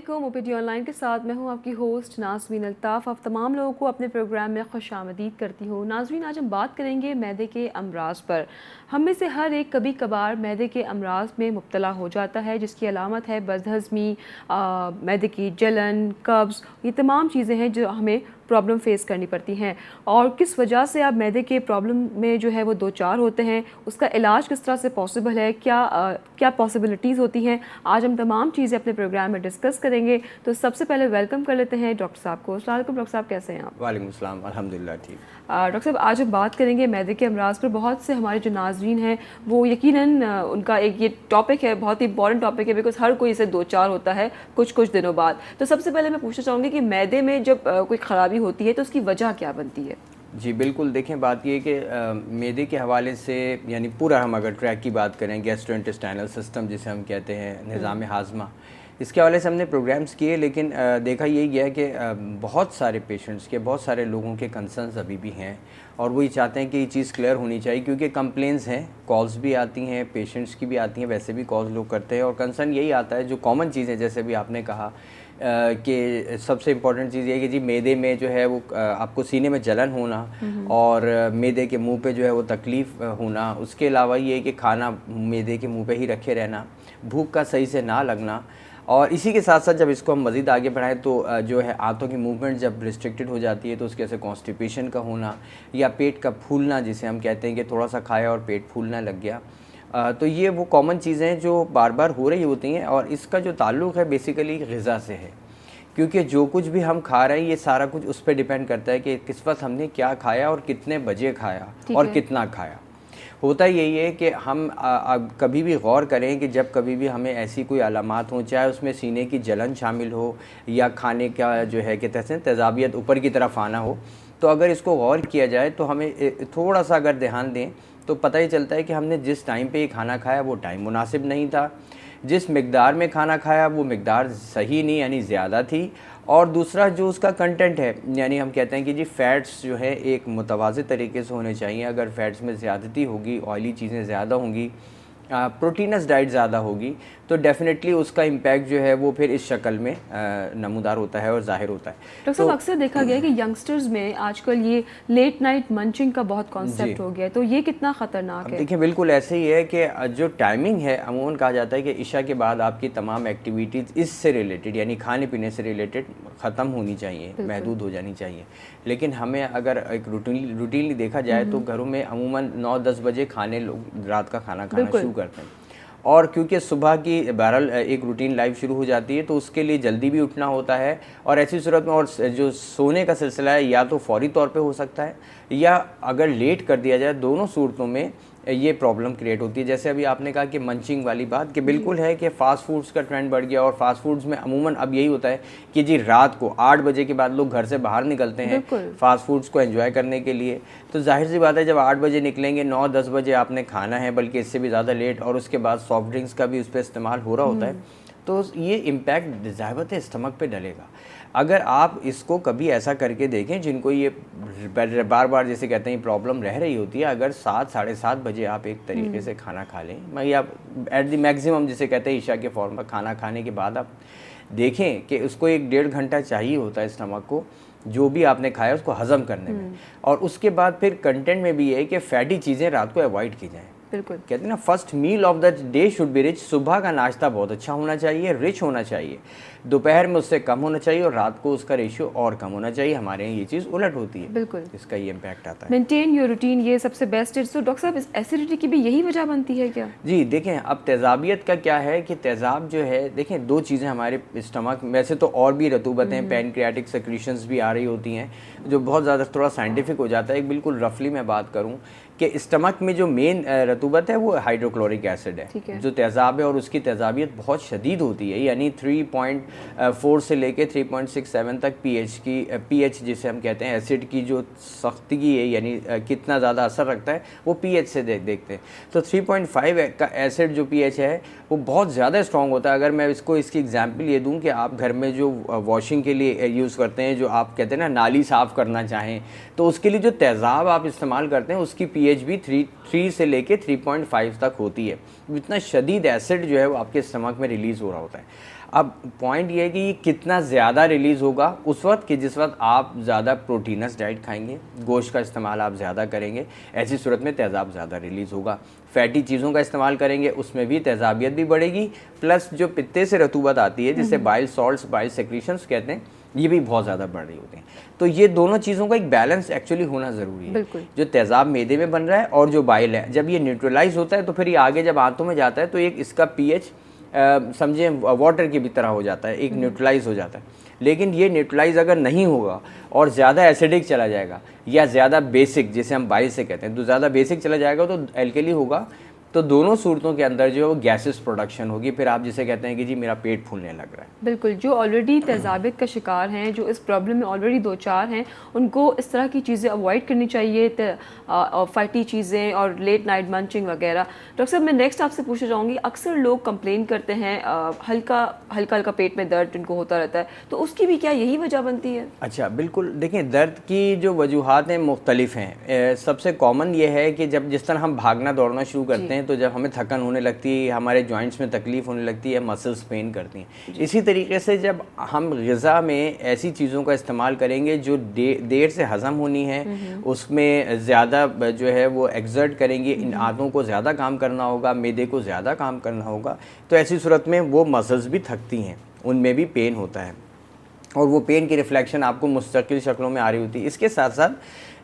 अस्सलामुअलैकुम। OPD online के साथ मैं हूं आपकी होस्ट नाज़मीन अल्ताफ़। आप तमाम लोगों को अपने प्रोग्राम में खुशामदीद करती हूं। नाज़मीन, आज हम बात करेंगे मैदे के अमराज़ पर। हम में से हर एक कभी कभार मैदे के अमराज़ में मुब्तला हो जाता है, जिसकी अलामत है बदहज़मी, मैदे की जलन, कब्ज़। ये तमाम चीज़ें हैं जो हमें प्रॉब्लम फेस करनी पड़ती हैं। और किस वजह से आप मैदे के प्रॉब्लम में जो है वो दो चार होते हैं, उसका इलाज किस तरह से पॉसिबल है, क्या पॉसिबिलिटीज़ होती हैं, आज हम तमाम चीज़ें अपने प्रोग्राम में डिस्कस करेंगे। तो सबसे पहले वेलकम कर लेते हैं डॉक्टर साहब को। अस्सलाम वालेकुम डॉक्टर साहब, कैसे हैं आप? वालेकुम अस्सलाम, अल्हम्दुलिल्लाह ठीक। डॉक्टर साहब, आज हम बात करेंगे मैदे के अमराज पर। बहुत से हमारे जो नाजरीन हैं वो यकीनन उनका एक ये टॉपिक है, बहुत ही इंपॉर्टेंट टॉपिक है, बिकॉज हर कोई इसे दो चार होता है कुछ कुछ दिनों बाद। तो सबसे पहले मैं पूछना चाहूँगी कि मैदे में जब कोई ख़राबी होती है तो उसकी वजह क्या बनती है? जी बिल्कुल, देखें बात ये है कि मैदे के हवाले से यानी पूरा हम अगर ट्रैक की बात करें, गैस्ट्रोइंटेस्टाइनल सिस्टम जिसे हम कहते हैं, निज़ाम हाज़मा, इसके हवाले से हमने प्रोग्राम्स किए, लेकिन देखा यही गया है कि बहुत सारे पेशेंट्स के, बहुत सारे लोगों के कंसर्न्स अभी भी हैं और वो ये चाहते हैं कि ये चीज़ क्लियर होनी चाहिए, क्योंकि कंप्लेंट्स हैं, कॉल्स भी आती हैं, पेशेंट्स की भी आती हैं, वैसे भी कॉल्स लोग करते हैं और कंसर्न यही आता है, जो कॉमन चीज़ें जैसे भी आपने कहा कि सबसे इम्पॉर्टेंट चीज़ ये है कि जी मैदे में जो है वो आपको सीने में जलन होना और मैदे के मुंह पे जो है वो तकलीफ़ होना, उसके अलावा ये है कि खाना मैदे के मुंह पे ही रखे रहना, भूख का सही से ना लगना, और इसी के साथ साथ जब इसको हम मज़ीद आगे बढ़ाएं तो जो है आंतों की मूवमेंट जब रिस्ट्रिक्टेड हो जाती है तो उसके से कॉन्स्टिपेशन का होना या पेट का फूलना, जिसे हम कहते हैं कि थोड़ा सा खाया और पेट फूलना लग गया। तो ये वो कॉमन चीज़ें हैं जो बार बार हो रही होती हैं और इसका जो ताल्लुक़ है बेसिकली ग़िज़ा से है, क्योंकि जो कुछ भी हम खा रहे हैं ये सारा कुछ उस पर डिपेंड करता है कि किस वक्त हमने क्या खाया और कितने बजे खाया और कितना खाया। होता यही है कि हम कभी भी गौर करें कि जब कभी भी हमें ऐसी कोई अलामात हों, चाहे उसमें सीने की जलन शामिल हो या खाने का जो है कि तेज़ाबियत ऊपर की तरफ आना हो, तो अगर इसको गौर किया जाए तो हमें थोड़ा सा अगर ध्यान दें तो पता ही चलता है कि हमने जिस टाइम पे ये खाना खाया वो टाइम मुनासिब नहीं था, जिस मिक़दार में खाना खाया वो मिक़दार सही नहीं यानी ज़्यादा थी, और दूसरा जो उसका कंटेंट है, यानी हम कहते हैं कि जी फ़ैट्स जो है एक मुतवाज़िन तरीके से होने चाहिए। अगर फ़ैट्स में ज़्यादती होगी, ऑयली चीज़ें ज़्यादा होंगी, प्रोटीनस डाइट ज़्यादा होगी, तो डेफिनेटली उसका इम्पैक्ट जो है वो फिर इस शक्ल में नमूदार होता है और ज़ाहिर होता है। डॉक्टर साहब, अक्सर देखा गया है कि यंगस्टर्स में आजकल ये लेट नाइट मंचिंग का बहुत कॉन्सेप्ट हो गया है, तो ये कितना ख़तरनाक है? देखिए बिल्कुल ऐसे ही है कि जो टाइमिंग है, अमूमन कहा जाता है कि इशा के बाद आपकी तमाम एक्टिविटीज़ इससे रिलेटेड यानी खाने पीने से रिलेटेड ख़त्म होनी चाहिए, महदूद हो जानी चाहिए। लेकिन हमें अगर एक रूटीनली देखा जाए तो घरों में अमूमन 9-10 बजे खाने लोग रात का खाना खाना शुरू करते हैं, और क्योंकि सुबह की बहरहाल एक रूटीन लाइफ शुरू हो जाती है तो उसके लिए जल्दी भी उठना होता है, और ऐसी सूरत में और जो सोने का सिलसिला है या तो फौरी तौर पे हो सकता है या अगर लेट कर दिया जाए, दोनों सूरतों में ये प्रॉब्लम क्रिएट होती है। जैसे अभी आपने कहा कि मंचिंग वाली बात, कि बिल्कुल है कि फ़ास्ट फूड्स का ट्रेंड बढ़ गया, और फास्ट फूड्स में अमूमन अब यही होता है कि जी रात को 8 बजे के बाद लोग घर से बाहर निकलते हैं फ़ास्ट फूड्स को एंजॉय करने के लिए। तो जाहिर सी बात है जब 8 बजे निकलेंगे, 9-10 बजे आपने खाना है, बल्कि इससे भी ज़्यादा लेट, और उसके बाद सॉफ्ट ड्रिंक्स का भी उस पर इस्तेमाल हो रहा होता है, तो ये इम्पैक्ट ज़ाहिर है स्टमक पे डलेगा। अगर आप इसको कभी ऐसा करके देखें, जिनको ये बार बार जैसे कहते हैं प्रॉब्लम रह रही होती है, अगर 7-7:30 बजे आप एक तरीके से खाना खा लें, मैं आप एट द मैक्सिमम जिसे कहते हैं ईशा के फौरन में खाना खाने के बाद आप देखें कि उसको 1-1.5 घंटा चाहिए होता है स्टमक को जो भी आपने खाया उसको हज़म करने में, और उसके बाद फिर कंटेंट में भी ये है कि फ़ैटी चीज़ें रात को अवॉइड की जाएँ। बिल्कुल कहते हैं ना, first meal of the day should be rich. सुबह का नाश्ता बहुत अच्छा होना चाहिए, रिच होना चाहिए, दोपहर में उससे कम होना चाहिए, और रात को उसका रेशियो और कम होना चाहिए। हमारे यहाँ ये चीज़ उलट होती है, बिल्कुल इसका ये इम्पैक्ट आता है। मेंटेन योर रूटीन, ये सबसे बेस्ट है। तो डॉक्टर साहब, एसिडिटी की भी यही वजह बनती है क्या? जी देखें, अब तेज़ाबियत का क्या है कि तेज़ाब जो है, देखें दो चीज़ें हमारे स्टमक में, वैसे तो और भी रतूबत हैं, पैनक्रियाटिक सेक्रीशंस भी आ रही होती हैं, जो बहुत ज़्यादा थोड़ा साइंटिफिक हो जाता है। एक बिल्कुल रफली मैं बात करूँ कि स्टमक में जो मेन रतूबत है वो हाइड्रोक्लोरिक एसिड है, जो तेज़ाब है, और उसकी तेज़ाबियत बहुत शदीद होती है, यानी 3.4 से लेके 3.67 तक पीएच जिसे हम कहते हैं एसिड की जो सख्तगी है, यानी कितना ज़्यादा असर रखता है, वो पीएच से देखते हैं। तो 3.5 का एसिड जो पीएच है वो बहुत ज़्यादा स्ट्रॉन्ग होता है। अगर मैं इसकी एग्जांपल ये दूं कि आप घर में जो वॉशिंग के लिए यूज़ करते हैं, जो आप कहते हैं ना नाली साफ़ करना चाहें, तो उसके लिए जो तेज़ाब आप इस्तेमाल करते हैं उसकी पीएच भी 3 से लेके 3.5 तक होती है। इतना शदीद एसिड जो है वो आपके स्टमक में रिलीज़ हो रहा होता है। अब पॉइंट ये है कि ये कितना ज़्यादा रिलीज़ होगा उस वक्त कि जिस वक्त आप ज़्यादा प्रोटीनस डाइट खाएंगे, गोश्त का इस्तेमाल आप ज़्यादा करेंगे, ऐसी सूरत में तेज़ाब ज़्यादा रिलीज़ होगा। फैटी चीज़ों का इस्तेमाल करेंगे, उसमें भी तेज़ाबियत भी बढ़ेगी, प्लस जो पित्ते से रतूबत आती है जिसे बाइल सॉल्ट्स, बाइल सेक्रीशंस कहते हैं, ये भी बहुत ज़्यादा बढ़ रही होती हैं। तो ये दोनों चीज़ों का एक बैलेंस एक्चुअली होना ज़रूरी है। जो तेज़ाब मैदे में बन रहा है और जो बाइल है, जब ये न्यूट्रलाइज होता है तो फिर ये आगे जब आंतों में जाता है तो एक इसका पीएच समझे वाटर की भी तरह हो जाता है, एक न्यूट्रलाइज हो जाता है। लेकिन ये न्यूट्रलाइज अगर नहीं होगा और ज़्यादा एसिडिक चला जाएगा या ज़्यादा बेसिक, जिसे हम बाइल से कहते हैं, तो ज़्यादा बेसिक चला जाएगा तो एल्कली होगा, तो दोनों सूरतों के अंदर जो है वो गैसेस प्रोडक्शन होगी, फिर आप जिसे कहते हैं कि जी मेरा पेट फूलने लग रहा है। बिल्कुल, जो ऑलरेडी तेज़ाबियत का शिकार हैं, जो इस प्रॉब्लम में ऑलरेडी दो चार हैं, उनको इस तरह की चीज़ें अवॉइड करनी चाहिए, फैटी चीज़ें और लेट नाइट मंचिंग वगैरह। डॉक्टर साहब, मैं नेक्स्ट आपसे पूछना चाहूँगी, अक्सर लोग कंप्लेन करते हैं हल्का हल्का पेट में दर्द जिनको होता रहता है, तो उसकी भी क्या यही वजह बनती है? अच्छा, बिल्कुल। देखिए, दर्द की जो वजूहात हैं मुख्तलिफ हैं। सबसे कॉमन ये है कि जब जिस तरह हम भागना दौड़ना शुरू करते हैं तो जब हमें थकन होने लगती है, हमारे जॉइंट्स में तकलीफ़ होने लगती है, मसल्स पेन करती हैं। इसी तरीके से जब हम ग़िज़ा में ऐसी चीज़ों का इस्तेमाल करेंगे जो देर से हज़म होनी है, उसमें ज़्यादा जो है वो एक्सर्ट करेंगे, इन आंतों को ज़्यादा काम करना होगा, मैदे को ज़्यादा काम करना होगा, तो ऐसी सूरत में वो मसल्स भी थकती हैं, उनमें भी पेन होता है और वो पेन की रिफ्लेक्शन आपको मुस्तकिल शक्लों में आ रही होती है। इसके साथ साथ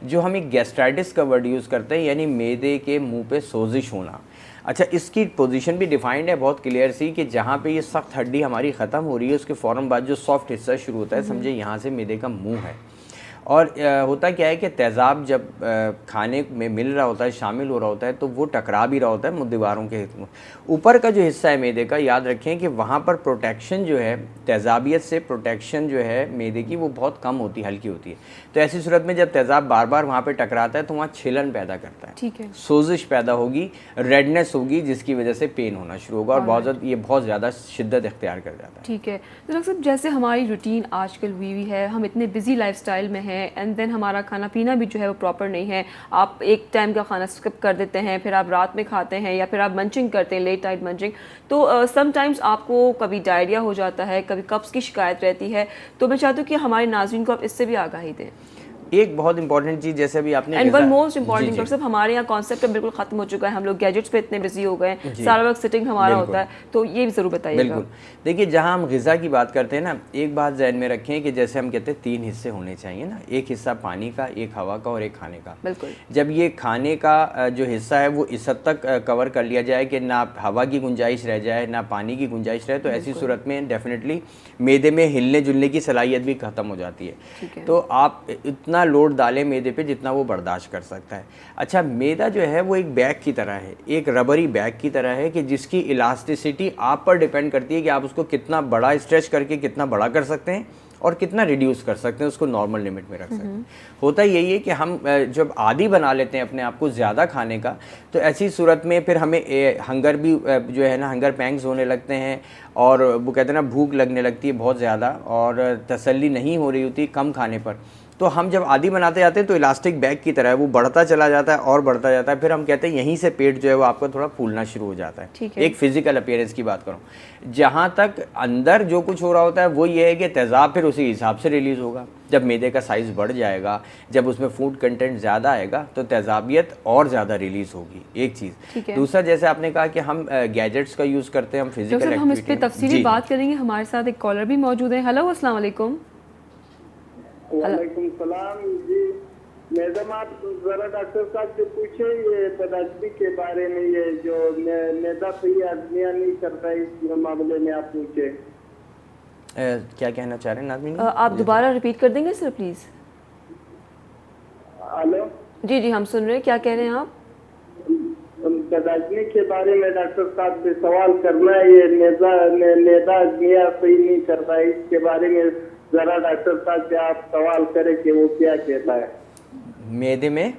जो हम एक गैस्ट्राइटिस का वर्ड यूज़ करते हैं, यानी मैदे के मुंह पे सोजिश होना। अच्छा, इसकी पोजीशन भी डिफाइंड है बहुत क्लियर सी कि जहाँ पे ये सख्त हड्डी हमारी ख़त्म हो रही है उसके फ़ौरन बाद जो सॉफ्ट हिस्सा शुरू होता है, समझे यहाँ से मैदे का मुंह है। और होता क्या है कि तेज़ाब जब खाने में मिल रहा होता है, शामिल हो रहा होता है, तो वो टकरा भी रहा होता है दीवारों के ऊपर का जो हिस्सा है मैदे का, याद रखें कि वहाँ पर प्रोटेक्शन जो है, तेज़ाबियत से प्रोटेक्शन जो है मैदे की, वो बहुत कम होती है, हल्की होती है। तो ऐसी सूरत में जब तेज़ाब बार बार वहाँ पर टकराता है तो वहाँ छिलन पैदा करता है, ठीक है, सोजिश पैदा होगी, रेडनेस होगी, जिसकी वजह से पेन होना शुरू होगा और ये बहुत ज़्यादा शिद्दत इख्तियार कर जाता है। ठीक है। तो डॉक्टर साहब, जैसे हमारी रूटीन आजकल हुई है, हम इतने बिजी लाइफस्टाइल में हैं, एंड देन हमारा खाना पीना भी जो है वो प्रॉपर नहीं है। आप एक टाइम का खाना स्किप कर देते हैं, फिर आप रात में खाते हैं, या फिर आप मंचिंग करते हैं, लेट नाइट मंचिंग, तो समटाइम्स आपको कभी डायरिया हो जाता है, कभी कब्ज़ की शिकायत रहती है। तो मैं चाहती हूँ कि हमारे नाज़रीन को आप इससे भी आगाही दें। एक बहुत इंपॉर्टेंट चीज़, जैसे अभी आपने and one most important, doctor साहब, हमारे यहाँ कॉन्सेप्ट बिल्कुल खत्म हो चुका है, हम लोग गैजेट्स पे इतने बिजी हो गए हैं, सारा वक्त सिटिंग हमारा होता है, तो ये भी ज़रूर बताइएगा। बिल्कुल। देखिए, जहाँ हम ग़िज़ा की बात करते हैं ना, एक बात ज़हन में रखें कि जैसे हम कहते हैं 3 हिस्से होने चाहिए ना, एक हिस्सा पानी का, एक हवा का और एक खाने का। बिल्कुल। जब ये खाने का जो हिस्सा है वो इस हद तक कवर कर लिया जाए कि ना हवा की गुंजाइश रह जाए, ना पानी की गुंजाइश रहे, तो ऐसी सूरत में डेफिनेटली मैदे में हिलने जुलने की सलाहियत भी ख़त्म हो जाती है। तो आप इतना लोड डालें मैदे पे जितना वो बर्दाश्त कर सकता है। अच्छा, मैदा जो है वो एक बैग की तरह है, एक रबरी बैग की तरह है कि जिसकी इलास्टिसिटी आप पर डिपेंड करती है कि आप उसको कितना बड़ा स्ट्रेच करके कितना बड़ा कर सकते हैं और कितना रिड्यूस कर सकते हैं, उसको नॉर्मल लिमिट में रख सकते हैं। होता यही है कि हम जब आदी बना लेते हैं अपने आप को ज़्यादा खाने का, तो ऐसी सूरत में फिर हमें हंगर भी जो है ना, हंगर पैंग्स होने लगते हैं और वो कहते हैं ना, भूख लगने लगती है बहुत ज़्यादा और तसल्ली नहीं हो रही होती कम खाने पर। तो हम जब आदी बनाते जाते हैं तो इलास्टिक बैग की तरह है, वो बढ़ता चला जाता है और बढ़ता जाता है, फिर हम कहते हैं यहीं से पेट जो है वो आपका थोड़ा फूलना शुरू हो जाता है। एक फिजिकल अपीयरेंस की बात करूँ, जहाँ तक अंदर जो कुछ हो रहा होता है वो ये है कि तेज़ाब फिर उसी हिसाब से रिलीज़ होगा। जब मैदे का साइज़ बढ़ जाएगा, जब उसमें फूड कंटेंट ज़्यादा आएगा, तो तेज़ाबियत और ज़्यादा रिलीज़ होगी, एक चीज़। दूसरा, जैसे आपने कहा कि हम गैजेट्स का यूज़ करते हैं, हम फिजिकल, हम इस पर तफसीली बात करेंगे। हमारे साथ एक कॉलर भी मौजूद है। हेलो, अस्सलाम वालेकुम। वालेकुम सलाम जी। मैडम, आप जरा डॉक्टर साहब से पूछे ये बदहज़मी के बारे में, ये जो मैदा सही आदमिया नहीं करता, इस मामले में आप पूछे। क्या कहना चाह रहे हैं नाज़मीन? आप दोबारा रिपीट कर देंगे सर प्लीज़? हेलो जी जी, हम सुन रहे हैं, क्या कह रहे हैं आप? बदहज़मी के बारे में डॉक्टर साहब से सवाल करना है, ये मैदा आदमिया सही नहीं करता, इसके बारे में जरा डॉक्टर साहब से आप सवाल करें कि वो क्या कहता है। मैदे में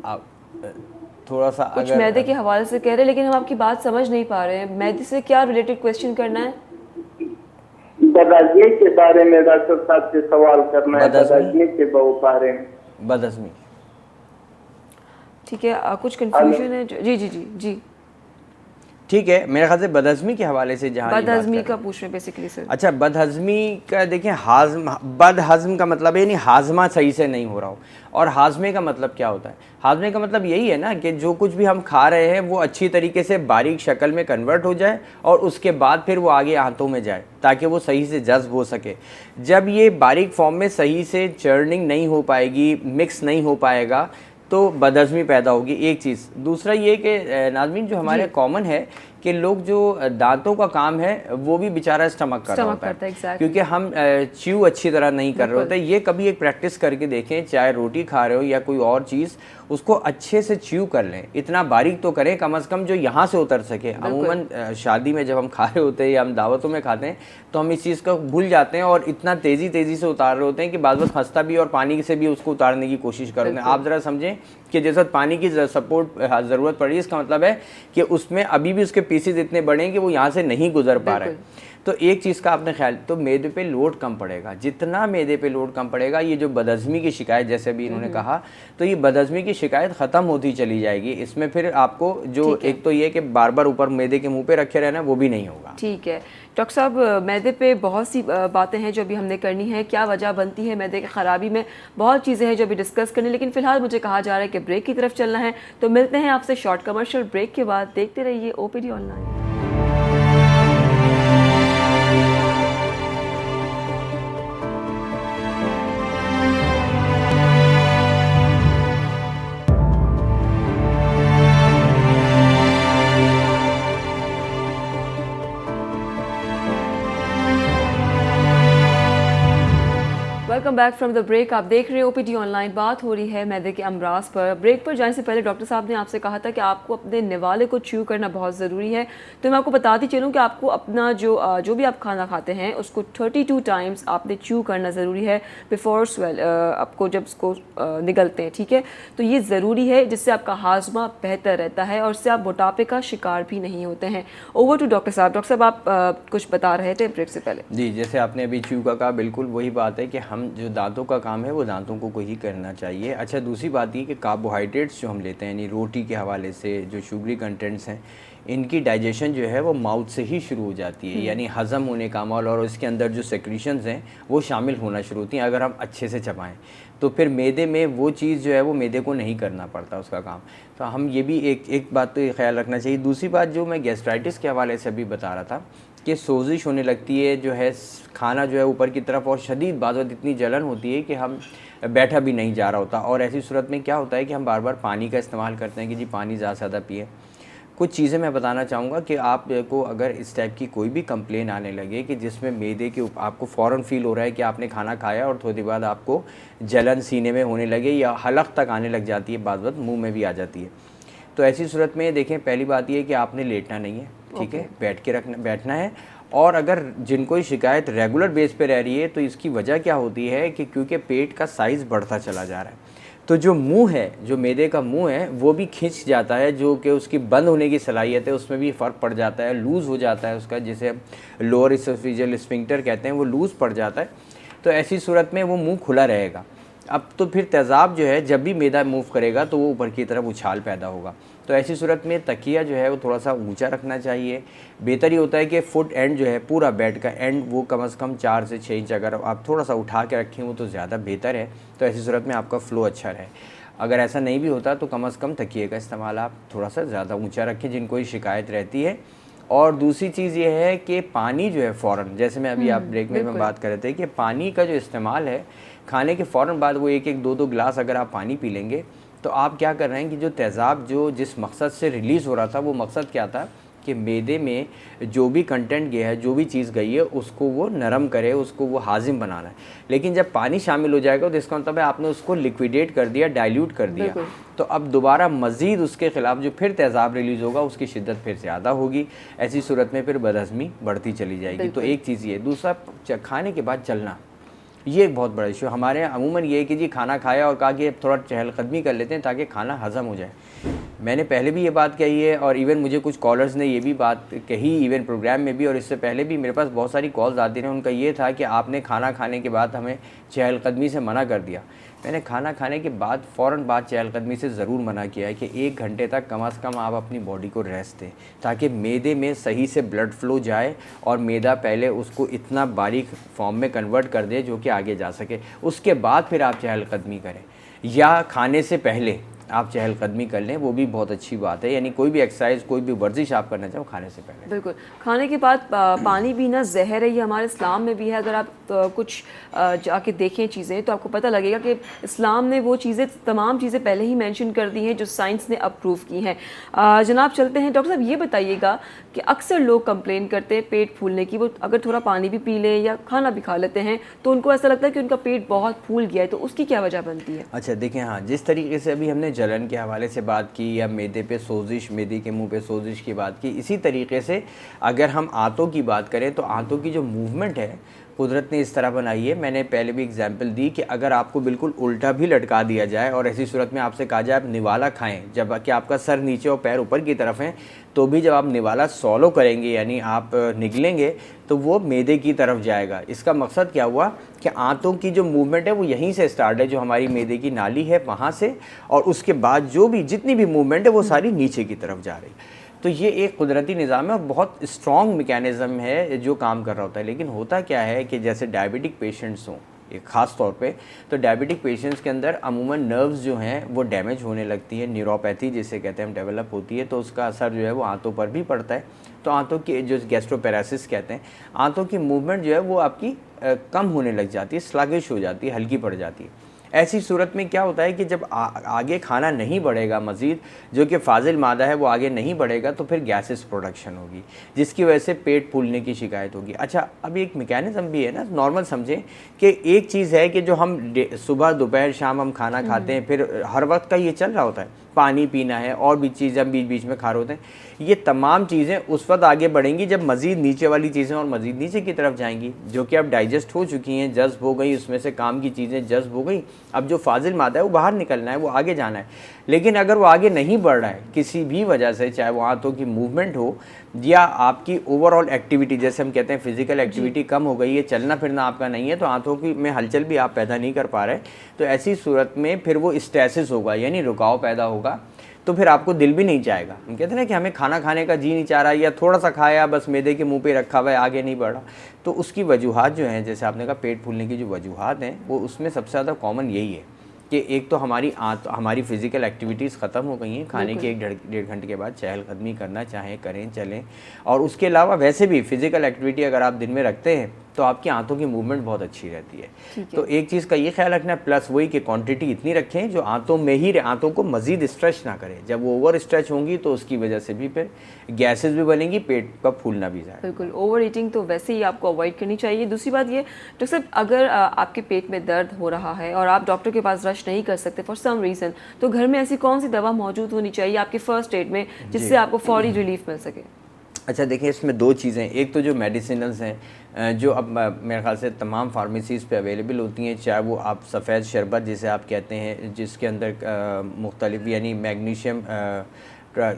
आप थोड़ा सा कुछ मैदे के हवाले से कह रहे हैं, लेकिन हम आपकी बात समझ नहीं पा रहे हैं। मैदे से क्या रिलेटेड क्वेश्चन करना है? बदहज़मी के बारे में डॉक्टर साहब से सवाल करना है, बदहज़मी के बारे में। बदहज़मी, ठीक है, कुछ कंफ्यूजन है। जी जी जी जी, ठीक है, मेरे ख्याल से बदहज़मी के हवाले से जहाँ बदहज़मी का पूछ रहे हैं बेसिकली सर। अच्छा, बदहज़मी का देखिए, बदहज़म का मतलब ये नहीं हाजमा सही से नहीं हो रहा हो, और हाजमे का मतलब क्या होता है? हाजमे का मतलब यही है ना कि जो कुछ भी हम खा रहे हैं वो अच्छी तरीके से बारीक शक्ल में कन्वर्ट हो जाए और उसके बाद फिर वो आगे आंतों में जाए ताकि वो सही से जज़्ब हो सके। जब ये बारीक फॉर्म में सही से चर्निंग नहीं हो पाएगी, मिक्स नहीं हो पाएगा, तो बदहज़मी पैदा होगी, एक चीज़। दूसरा ये कि नाज़मीन जो हमारे कॉमन है कि लोग जो दांतों का काम है वो भी बेचारा स्टमक कर रहा होता है, exactly. क्योंकि हम च्यू अच्छी तरह नहीं कर रहे होते। ये कभी एक प्रैक्टिस करके देखें, चाहे रोटी खा रहे हो या कोई और चीज़, उसको अच्छे से च्यू कर लें, इतना बारीक तो करें कम से कम जो यहाँ से उतर सके। अमूमन शादी में जब हम खा रहे होते हैं या हम दावतों में खाते हैं तो हम इस चीज़ को भूल जाते हैं और इतना तेज़ी से उतार रहे होते हैं कि बाद में खस्ता भी और पानी से भी उसको उतारने की कोशिश करोगे। आप ज़रा समझें कि जैसा पानी की सपोर्ट ज़रूरत पड़ी, इसका मतलब है कि उसमें अभी भी उसके पीसेज इतने बड़े हैं कि वो यहाँ से नहीं गुजर पा रहे। तो एक चीज़ का आपने ख्याल, तो मैदे पे लोड कम पड़ेगा, जितना मैदे पे लोड कम पड़ेगा, ये जो बदहज़मी की शिकायत जैसे अभी इन्होंने कहा, तो ये बदहज़मी की शिकायत ख़त्म होती चली जाएगी। इसमें फिर आपको जो एक तो ये कि बार बार ऊपर मैदे के मुंह पे रखे रहना, वो भी नहीं होगा। ठीक है डॉक्टर साहब, मैदे पे बहुत सी बातें हैं जो अभी हमने करनी है, क्या वजह बनती है मैदे की ख़राबी में, बहुत चीज़ें हैं जो अभी डिस्कस करनी, लेकिन फ़िलहाल मुझे कहा जा रहा है कि ब्रेक की तरफ चलना है। तो मिलते हैं आपसे शॉर्ट कमर्शियल ब्रेक के बाद। देखते रहिए OPD online. Welcome back from the break. आप देख रहे हैं OPD ऑनलाइन। बात हो रही है मैदे के अमराज पर। ब्रेक पर जाने से पहले डॉक्टर साहब ने आपसे कहा था कि आपको अपने निवाले को च्यू करना बहुत ज़रूरी है। तो मैं आपको बताती चलूँ कि आपको अपना जो भी आप खाना खाते हैं उसको 32 टाइम्स आपने च्यू करना ज़रूरी है बिफोर आपको जब उसको निगलते हैं, ठीक है। तो ये ज़रूरी है, जिससे आपका हाजमा बेहतर रहता है और उससे आप मोटापे का शिकार भी नहीं होते हैं। ओवर टू डॉक्टर साहब। डॉक्टर साहब, आप कुछ बता रहे थे ब्रेक से पहले। जी, जैसे आपने अभी च्यू का कहा, बिल्कुल वही बात है कि हम जो दांतों का काम है वो दांतों को ही करना चाहिए। अच्छा, दूसरी बात ये कि कार्बोहाइड्रेट्स जो हम लेते हैं, यानी रोटी के हवाले से जो शुगरी कंटेंट्स हैं, इनकी डाइजेशन जो है वो माउथ से ही शुरू हो जाती है, यानी हज़म होने का अमल, और इसके अंदर जो सेक्रीशंस हैं वो शामिल होना शुरू होती हैं अगर हम अच्छे से चबाएं। तो फिर मैदे में वो चीज़ जो है वो मैदे को नहीं करना पड़ता उसका काम। तो हम ये भी एक बात तो ये ख्याल रखना चाहिए। दूसरी बात जो मैं गैस्ट्राइटिस के हवाले से अभी बता रहा था कि सोजिश होने लगती है, जो है खाना जो है ऊपर की तरफ, और शदीद बात इतनी जलन होती है कि हम बैठा भी नहीं जा रहा होता। और ऐसी सूरत में क्या होता है कि हम बार बार पानी का इस्तेमाल करते हैं कि जी पानी ज़्यादा से ज़्यादा पिए। कुछ चीज़ें मैं बताना चाहूँगा कि आपको अगर इस टाइप की कोई भी कंप्लेन आने लगे कि जिसमें मैदे के आपको फ़ौरन फ़ील हो रहा है कि आपने खाना खाया और थोड़ी देर बाद आपको जलन सीने में होने लगे या हलक तक आने लग जाती है, बाद मुँह में भी आ जाती है, तो ऐसी सूरत में देखें, पहली बात ये है कि आपने लेटना नहीं है, ठीक है, बैठना है। और अगर जिनको ये शिकायत रेगुलर बेस पे रह रही है तो इसकी वजह क्या होती है कि क्योंकि पेट का साइज़ बढ़ता चला जा रहा है, तो जो मुंह है, जो मैदे का मुंह है, वो भी खिंच जाता है, जो कि उसकी बंद होने की सलाहियत है उसमें भी फ़र्क पड़ जाता है, लूज़ हो जाता है उसका, जिसे लोअर इसोफेजियल स्फिंक्टर कहते हैं, वो लूज़ पड़ जाता है। तो ऐसी सूरत में वो मुंह खुला रहेगा। अब तो फिर तेज़ाब जो है, जब भी मैदा मूव करेगा तो वो ऊपर की तरफ उछाल पैदा होगा। तो ऐसी सूरत में तकिया जो है वो थोड़ा सा ऊंचा रखना चाहिए। बेहतर ये होता है कि फुट एंड जो है, पूरा बेड का एंड, वो कम से कम 4 से 6 इंच अगर आप थोड़ा सा उठा के रखें वो तो ज़्यादा बेहतर है। तो ऐसी सूरत में आपका फ़्लो अच्छा रहे। अगर ऐसा नहीं भी होता तो कम से कम तकिए का इस्तेमाल आप थोड़ा सा ज़्यादा ऊँचा रखें जिनको ये शिकायत रहती है। और दूसरी चीज़ ये है कि पानी जो है फ़ौरन, जैसे मैं अभी आप ब्रेक में बात कर रहे थे कि पानी का जो इस्तेमाल है, खाने के फ़ौरन बाद वो 1-1, 2-2 गिलास अगर आप पानी पी लेंगे तो आप क्या कर रहे हैं कि जो तेज़ाब जो जिस मकसद से रिलीज़ हो रहा था, वो मकसद क्या था कि मैदे में जो भी कंटेंट गया है, जो भी चीज़ गई है, उसको वो नरम करे, उसको वो हाजिम बनाना है। लेकिन जब पानी शामिल हो जाएगा तो इसका मतलब है आपने उसको लिक्विडेट कर दिया, डाइल्यूट कर दिया, तो अब दोबारा मज़ीद उसके ख़िलाफ़ जो फिर तेज़ाब रिलीज़ होगा उसकी शिद्दत फिर ज़्यादा होगी। ऐसी सूरत में फिर बदहज़मी बढ़ती चली जाएगी। तो एक चीज़ ये। दूसरा, खाने के बाद चलना, ये एक बहुत बड़ा इशू हमारे यहाँ अमूमन ये है कि जी खाना खाया और कहा कि थोड़ा चहलकदमी कर लेते हैं ताकि खाना हज़म हो जाए। मैंने पहले भी ये बात कही है और इवन मुझे कुछ कॉलर्स ने ये भी बात कही इवन प्रोग्राम में भी, और इससे पहले भी मेरे पास बहुत सारी कॉल्स आती रही। उनका ये था कि आपने खाना खाने के बाद हमें चहलकदमी से मना कर दिया। मैंने खाना खाने के बाद फ़ौरन बाद चहलकदमी से ज़रूर मना किया है कि 1 घंटे तक कम से कम आप अपनी बॉडी को रेस्ट दें, ताकि मैदे में सही से ब्लड फ्लो जाए और मैदा पहले उसको इतना बारीक फॉर्म में कन्वर्ट कर दे जो कि आगे जा सके। उसके बाद फिर आप चहलकदमी करें, या खाने से पहले आप चहलकदमी कर लें, वो भी बहुत अच्छी बात है। यानी कोई भी एक्सरसाइज, कोई भी वर्जिश आप करना चाहो खाने से पहले। बिल्कुल, खाने के बाद पानी पीना ज़हर है, ये हमारे इस्लाम में भी है। अगर आप कुछ जाके देखें चीज़ें तो आपको पता लगेगा कि इस्लाम ने वो चीज़ें, तमाम चीज़ें पहले ही मेंशन कर दी हैं जो साइंस ने अप्रूव की हैं। जनाब चलते हैं, डॉक्टर साहब ये बताइएगा कि अक्सर लोग कंप्लेन करते हैं पेट फूलने की। वो अगर थोड़ा पानी भी पी लें या खाना भी खा लेते हैं तो उनको ऐसा लगता है कि उनका पेट बहुत फूल गया है, तो उसकी क्या वजह बनती है? अच्छा देखें, हाँ, जिस तरीके से अभी हमने जलन के हवाले से बात की या मैदे पे सोजिश, मैदे के मुंह पे सोजिश की बात की, इसी तरीके से अगर हम आंतों की बात करें तो आंतों की जो मूवमेंट है कुदरत ने इस तरह बनाई है। मैंने पहले भी एग्जाम्पल दी कि अगर आपको बिल्कुल उल्टा भी लटका दिया जाए और ऐसी सूरत में आपसे कहा जाए आप निवाला खाएं, जब कि आपका सर नीचे और पैर ऊपर की तरफ हैं, तो भी जब आप निवाला सॉलो करेंगे यानी आप निगलेंगे तो वो मैदे की तरफ जाएगा। इसका मकसद क्या हुआ कि आंतों की जो मूवमेंट है वो यहीं से स्टार्ट है, जो हमारी मैदे की नाली है वहाँ से, और उसके बाद जो भी जितनी भी मूवमेंट है वो सारी नीचे की तरफ जा रही। तो ये एक कुदरती निज़ाम है और बहुत स्ट्रॉन्ग मैकेनिज़्म है जो काम कर रहा होता है। लेकिन होता क्या है कि जैसे डायबिटिक पेशेंट्स हों एक ख़ास तौर पे, तो डायबिटिक पेशेंट्स के अंदर अमूमन नर्व्स जो हैं वो डैमेज होने लगती है, न्यूरोपैथी जिसे कहते हैं हम डेवलप होती है, तो उसका असर जो है वो आंतों पर भी पड़ता है। तो आंतों की जो गैस्ट्रोपैरासिस कहते हैं, आंतों की मूवमेंट जो है वो आपकी कम होने लग जाती है, स्लगिश हो जाती है, हल्की पड़ जाती है। ऐसी सूरत में क्या होता है कि जब आगे खाना नहीं बढ़ेगा, मज़ीद जो कि फाजिल मादा है वो आगे नहीं बढ़ेगा, तो फिर गैसेस प्रोडक्शन होगी जिसकी वजह से पेट फूलने की शिकायत होगी। अच्छा, अब एक मैकेनिज़्म भी है ना, नॉर्मल समझें कि एक चीज़ है कि जो हम सुबह दोपहर शाम हम खाना खाते हैं, फिर हर वक्त का ये चल रहा होता है, पानी पीना है और भी चीज़ें हम बीच बीच में खा रहे होते हैं, ये तमाम चीज़ें उस वक्त आगे बढ़ेंगी जब मज़ीद नीचे वाली चीज़ें और मज़ीद नीचे की तरफ जाएंगी, जो कि अब डाइजेस्ट हो चुकी हैं, जज्ब हो गई, उसमें से काम की चीज़ें जज्ब हो गई। अब जो फाजिल मादा है वो बाहर निकलना है, वो आगे जाना है। लेकिन अगर वो आगे नहीं बढ़ रहा है किसी भी वजह से, चाहे वो आंतों की मूवमेंट हो या आपकी ओवरऑल एक्टिविटी, जैसे हम कहते हैं फिजिकल एक्टिविटी कम हो गई है, चलना फिरना आपका नहीं है, तो आंतों की में हलचल भी आप पैदा नहीं कर पा रहे, तो ऐसी सूरत में फिर वो स्टेसिस होगा, यानी रुकाव पैदा होगा। तो फिर आपको दिल भी नहीं चाहेगा। हम कहते हैं ना कि हमें खाना खाने का जी नहीं चाह रहा, या थोड़ा सा खाया बस मैदे के मुंह पे रखा हुआ है, आगे नहीं बढ़ा। तो उसकी वजूहात जो हैं, जैसे आपने कहा पेट फूलने की जो वजूहात हैं, वो उसमें सबसे ज़्यादा कॉमन यही है कि एक तो हमारी फ़िज़िकल एक्टिविटीज़ ख़त्म हो गई हैं, खाने के 1-1.5 घंटे के बाद चहलकदमी करना चाहें करें, चलें। और उसके अलावा वैसे भी फ़िज़िकल एक्टिविटी अगर आप दिन में रखते हैं तो आपकी आंतों की मूवमेंट बहुत अच्छी रहती है। तो एक चीज़ का ये ख्याल रखना है, प्लस वही कि क्वांटिटी इतनी रखें जो आंतों में ही आंतों को मज़ीद स्ट्रेच ना करे। जब वो ओवर स्ट्रेच होंगी तो उसकी वजह से भी फिर गैसेस भी बनेंगी, पेट का फूलना भी जाए। बिल्कुल, ओवर ईटिंग तो वैसे ही आपको अवॉइड करनी चाहिए। दूसरी बात ये डॉक्टर साहब, अगर आपके पेट में दर्द हो रहा है और आप डॉक्टर के पास रश नहीं कर सकते फॉर सम रीज़न, तो घर में ऐसी कौन सी दवा मौजूद होनी चाहिए आपके फर्स्ट एड में जिससे आपको फौरी रिलीफ मिल सके? अच्छा देखिए, इसमें 2 चीज़ें, एक तो जो मेडिसिनल्स हैं जो अब मेरे ख्याल से तमाम फार्मेसीज़ पे अवेलेबल होती हैं, चाहे वो आप सफ़ेद शरबत जिसे आप कहते हैं, जिसके अंदर मुख्तलिफ यानी मैग्नीशियम,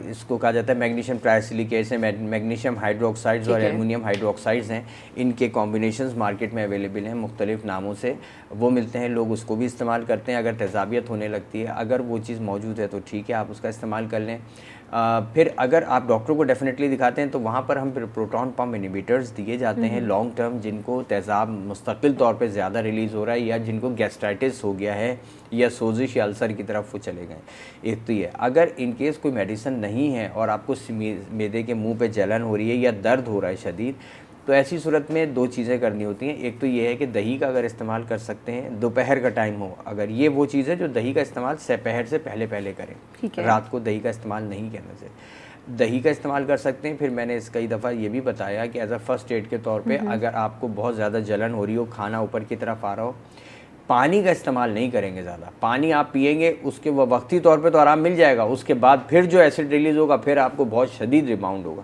इसको कहा जाता है मैग्नीशियम ट्राइसिलिकेट्स हैं, मैग्नीशियम हाइड्रोक्साइड्स और एल्युमिनियम हाइड्रोक्साइड्स हैं, इनके कॉम्बिनेशंस मार्केट में अवेलेबल हैं मुख्तलिफ नामों से, वो मिलते हैं, लोग उसको भी इस्तेमाल करते हैं अगर तेज़ाबियत होने लगती है। अगर वो चीज़ मौजूद है तो ठीक है, आप उसका इस्तेमाल कर लें। फिर अगर आप डॉक्टर को डेफिनेटली दिखाते हैं तो वहाँ पर हम फिर प्रोटॉन पम्प इनहिबिटर्स दिए जाते हैं लॉन्ग टर्म, जिनको तेज़ाब मुस्तकिल तौर पे ज़्यादा रिलीज़ हो रहा है, या जिनको गैस्ट्राइटिस हो गया है या सोजिश या अल्सर की तरफ वो चले गए। एक तो ये, अगर इनकेस कोई मेडिसिन नहीं है और आपको मैदे के मुंह पे जलन हो रही है या दर्द हो रहा है शदीद, तो ऐसी सूरत में 2 चीज़ें करनी होती हैं। एक तो ये है कि दही का अगर इस्तेमाल कर सकते हैं, दोपहर का टाइम हो, अगर ये वो चीज़ है जो दही का इस्तेमाल दोपहर से पहले करें, रात को दही का इस्तेमाल नहीं करना चाहिए। दही का इस्तेमाल कर सकते हैं। फिर मैंने इस कई दफ़ा ये भी बताया कि एज अ फर्स्ट एड के तौर पे अगर आपको बहुत ज़्यादा जलन हो रही हो, खाना ऊपर की तरफ आ रहा हो, पानी का इस्तेमाल नहीं करेंगे ज़्यादा। पानी आप पिएंगे उसके वक्ती तौर पे तो आराम मिल जाएगा, उसके बाद फिर जो एसिड रिलीज़ होगा फिर आपको बहुत शदीद रिबाउंड होगा।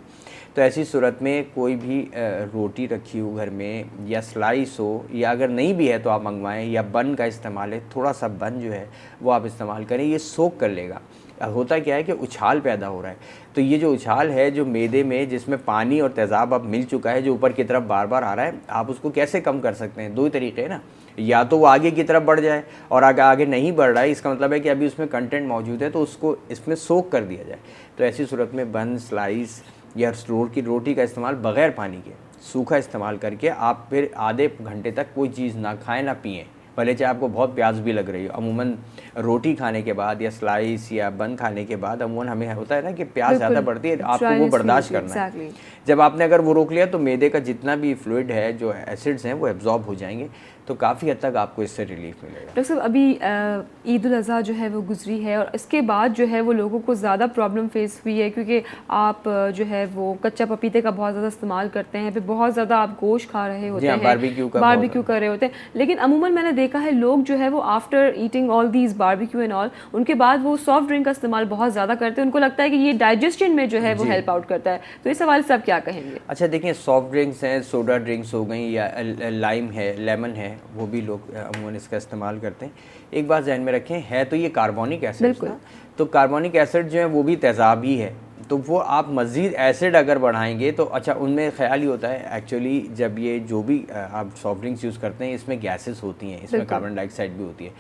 तो ऐसी सूरत में कोई भी रोटी रखी हो घर में या स्लाइस हो, या अगर नहीं भी है तो आप मंगवाएं, या बन का इस्तेमाल है, थोड़ा सा बन जो है वो आप इस्तेमाल करें, ये सोक कर लेगा। होता क्या है कि उछाल पैदा हो रहा है। तो ये जो उछाल है जो मैदे में, जिसमें पानी और तेज़ाब अब मिल चुका है, जो ऊपर की तरफ बार बार आ रहा है, आप उसको कैसे कम कर सकते हैं? दो ही तरीके हैं ना, या तो वो आगे की तरफ बढ़ जाए, और अगर आगे नहीं बढ़ रहा है इसका मतलब है कि अभी उसमें कंटेंट मौजूद है, तो उसको इसमें सोक कर दिया जाए। तो ऐसी सूरत में बन, स्लाइस या रोटी का इस्तेमाल बग़ैर पानी के सूखा इस्तेमाल करके आप फिर आधे घंटे तक कोई चीज़ ना खाएं ना पिएं, भले चाहे आपको बहुत प्यास भी लग रही हो। अमूमन रोटी खाने के बाद या स्लाइस या बन खाने के बाद अमूमन हमें होता है ना कि प्यास ज़्यादा बढ़ती है, आपको वो बर्दाश्त करना है। जब आपने अगर वो रोक लिया तो मैदे का जितना भी फ्लूइड है, जो एसिड्स हैं, वो एब्जॉर्ब हो जाएंगे, तो काफ़ी हद तक आपको इससे रिलीफ मिलेगा। डॉक्टर साहब, अभी ईद उल अज़हा जो है वो गुजरी है, और इसके बाद जो है वो लोगों को ज़्यादा प्रॉब्लम फेस हुई है, क्योंकि आप जो है वो कच्चा पपीते का बहुत ज़्यादा इस्तेमाल करते हैं, फिर बहुत ज़्यादा आप गोश्त खा रहे होते हैं, बारबेक्यू कर रहे होते हैं। लेकिन अमूमन मैंने देखा है लोग जो है वो after eating all these barbecue and all, उनके बाद वो सॉफ्ट ड्रिंक का इस्तेमाल बहुत ज़्यादा करते हैं। उनको लगता है कि ये डाइजेशन में जो है वो हेल्प आउट करता है। तो इस सवाल से आप क्या कहेंगे? अच्छा देखिए, सॉफ्ट ड्रिंक्स हैं, सोडा ड्रिंक्स हो गई, या लाइम है, लेमन है, वो भी लोग अमूमन इसका इस्तेमाल करते हैं। एक बात ध्यान में रखें, है तो ये कार्बोनिक एसिड ना, तो कार्बोनिक एसिड जो है वो भी तेज़ाब ही है, तो वो आप मज़ीद एसिड अगर बढ़ाएंगे तो अच्छा, उनमें ख्याल ही होता है एक्चुअली, जब ये जो भी आप सॉफ्ट ड्रिंक्स यूज़ करते हैं इसमें गैसेस होती हैं, इसमें कार्बन डाइऑक्साइड भी होती है।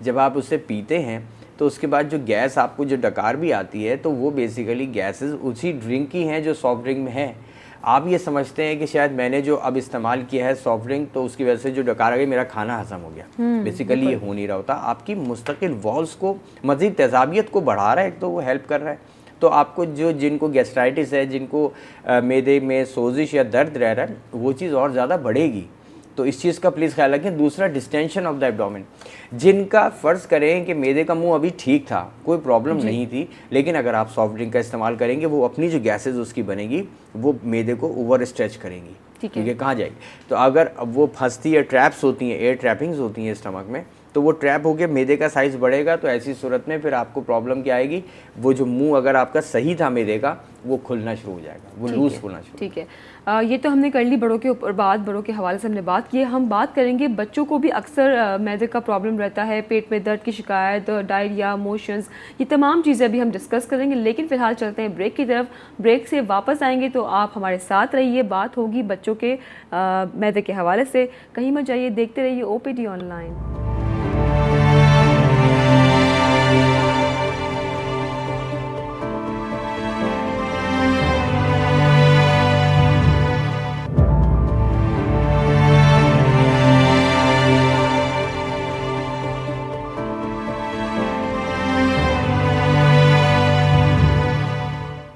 जब आप उससे पीते हैं तो उसके बाद जो गैस आपको जो डकार भी आती है, तो वो बेसिकली गैसेस उसी ड्रिंक की हैं जो सॉफ्ट ड्रिंक में है। आप ये समझते हैं कि शायद मैंने जो अब इस्तेमाल किया है सॉफ्ट ड्रिंक, तो उसकी वजह से जो डकार आ गई, मेरा खाना हजम हो गया। बेसिकली ये हो नहीं रहा होता, आपकी मुस्तकिल वॉल्स को मज़ीद तेज़ाबियत को बढ़ा रहा है, एक तो वो हेल्प कर रहा है। तो आपको जिनको गैस्ट्राइटिस है, जिनको मैदे में सोजिश या दर्द रह रहा है, वो चीज़ और ज़्यादा बढ़ेगी। तो इस चीज़ का प्लीज़ ख्याल रखें। दूसरा, डिस्टेंशन ऑफ द एब्डोमेन, जिनका फ़र्ज़ करें कि मैदे का मुंह अभी ठीक था, कोई प्रॉब्लम नहीं थी, लेकिन अगर आप सॉफ्ट ड्रिंक का इस्तेमाल करेंगे, वो अपनी जो गैसेज उसकी बनेगी, वो मैदे को ओवर स्ट्रेच करेंगी, क्योंकि कहाँ जाएगी। तो अगर वो फंसती है, ट्रैप्स होती हैं, एयर ट्रैपिंग्स होती हैं स्टमक में, तो वो ट्रैप होकर मैदे का साइज़ बढ़ेगा। तो ऐसी सूरत में फिर आपको प्रॉब्लम क्या आएगी, वो जो मुंह अगर आपका सही था मैदे का, वो खुलना शुरू हो जाएगा, वो लूज होना शुरू। ठीक है, ये तो हमने कर ली बड़ों के ऊपर बात, बड़ों के हवाले से हमने बात की है। हम बात करेंगे बच्चों को भी अक्सर मैदे का प्रॉब्लम रहता है, पेट में दर्द की शिकायत, डायरिया, मोशंस, ये तमाम चीज़ें अभी हम डिस्कस करेंगे। लेकिन फ़िलहाल चलते हैं ब्रेक की तरफ। ब्रेक से वापस आएंगे तो आप हमारे साथ रहिए, बात होगी बच्चों के मैदे के हवाले से। कहीं मत जाइए, देखते रहिए OPD online.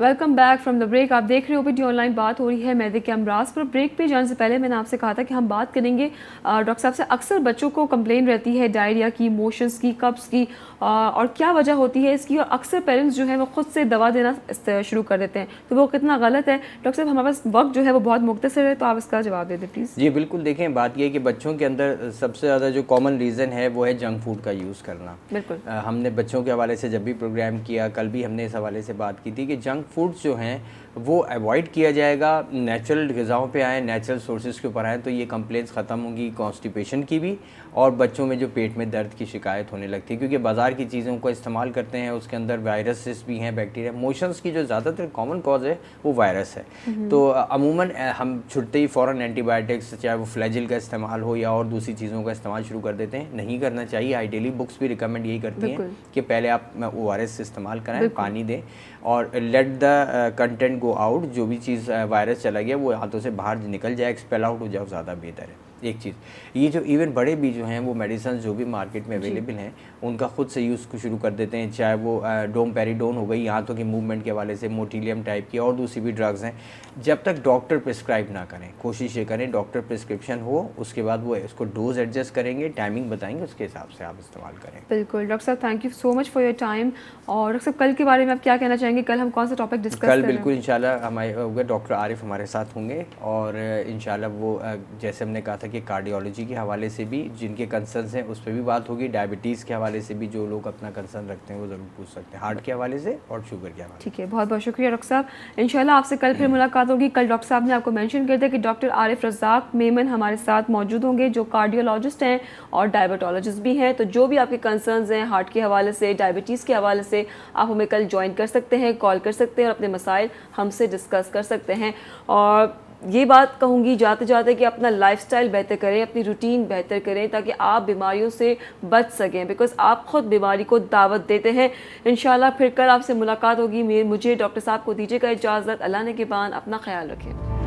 Welcome back from the break. आप देख रहे हो OPD ऑनलाइन। बात हो रही है मैदे के अमराज पर। ब्रेक पे जाने से पहले मैंने आपसे कहा था कि हम बात करेंगे डॉक्टर साहब से, अक्सर बच्चों को कंप्लेन रहती है डायरिया की, मोशंस की, कब्ज़ की, और क्या वजह होती है इसकी, और अक्सर पेरेंट्स जो है वो खुद से दवा देना शुरू कर देते हैं, तो वो कितना गलत है। डॉक्टर साहब, हमारे पास वक्त जो है वो बहुत मुख्तसर है, तो आप इसका जवाब दे दें प्लीज़। जी बिल्कुल, देखें बात यह है कि बच्चों के अंदर सबसे ज़्यादा जो कॉमन रीज़न है वो है जंक फूड का यूज़ करना। बिल्कुल, हमने बच्चों के हवाले से जब भी प्रोग्राम किया, कल भी हमने इस हवाले से बात की थी कि जंक फूड्स जो हैं वो अवॉइड किया जाएगा, नेचुरल ग़िज़ाओं पे आएँ, नेचुरल सोर्सेज के ऊपर आएँ, तो ये कंप्लेंट्स ख़त्म होंगी कॉन्स्टिपेशन की भी, और बच्चों में जो पेट में दर्द की शिकायत होने लगती है, क्योंकि बाज़ार की चीज़ों को इस्तेमाल करते हैं, उसके अंदर वायरसेस भी हैं, बैक्टीरिया। मोशंस की जो ज़्यादातर कॉमन कॉज है वो वायरस है। तो अमूमन हम छुट्टे ही फ़ौरन एंटीबायोटिक्स, चाहे वो फ्लैजिल का इस्तेमाल हो या और दूसरी चीज़ों का इस्तेमाल शुरू कर देते हैं। नहीं करना चाहिए। आइडियली बुक्स भी रिकमेंड यही करती हैं कि पहले आप ORS इस्तेमाल कराएं, पानी दें, और let the content go out. जो भी चीज़ वायरस चला गया वो हाथों से बाहर निकल जाए, एक्सपेल आउट हो जाए, ज़्यादा बेहतर है। एक चीज़ ये जो इवन बड़े भी जो हैं वो मेडिसिन जो भी मार्केट में अवेलेबल हैं उनका खुद से यूज़ को शुरू कर देते हैं, चाहे वो डोमपेरिडोन हो गई हाथों की मूवमेंट के हवाले से, मोटिलियम टाइप की, और दूसरी भी ड्रग्स हैं। जब तक डॉक्टर प्रिस्क्राइब ना करें, कोशिश ये करें डॉक्टर प्रिस्क्रिप्शन हो, उसके बाद वो उसको डोज एडजस्ट करेंगे, टाइमिंग बताएंगे, उसके हिसाब से आप इस्तेमाल करें। बिल्कुल डॉक्टर साहब, thank you so much for your time. और डॉक्टर साहब, कल के बारे में आप क्या कहना चाहेंगे? कल हम कौन सा टॉपिक डिस्कस कल बिल्कुल इंशाल्लाह हमारे डॉक्टर आरिफ हमारे साथ होंगे, और इंशाल्लाह वो जैसे हमने कहा था कि कि कार्डियोलॉजी के हवाले से भी जिनके कंसर्न्स हैं उस पर भी बात होगी, डायबिटीज़ के हवाले से भी जो लोग अपना कंसर्न रखते हैं वो ज़रूर पूछ सकते हैं, हार्ट के हवाले से और शुगर के हवाले से। ठीक है, बहुत बहुत शुक्रिया डॉक्टर साहब। इंशाल्लाह आपसे कल फिर मुलाकात होगी। कल डॉक्टर साहब ने आपको मेंशन कर दिया कि डॉक्टर आरिफ रज़ाक मेमन हमारे साथ मौजूद होंगे, जो कार्डियोलॉजिस्ट हैं और डायबिटोलॉजिस्ट भी हैं। तो जो भी आपके कंसर्न्स हैं हार्ट के हवाले से, डायबिटीज़ के हवाले से, आप हमें कल ज्वाइन कर सकते हैं, कॉल कर सकते हैं और अपने मसाइल हमसे डिस्कस कर सकते हैं। और ये बात कहूँगी जाते जाते कि अपना लाइफस्टाइल बेहतर करें, अपनी रूटीन बेहतर करें ताकि आप बीमारियों से बच सकें, बिकॉज़ आप ख़ुद बीमारी को दावत देते हैं। इंशाल्लाह फिर कल आपसे मुलाकात होगी। मुझे डॉक्टर साहब को दीजिएगा इजाज़त। अल्लाह ने के बाद अपना ख्याल रखें।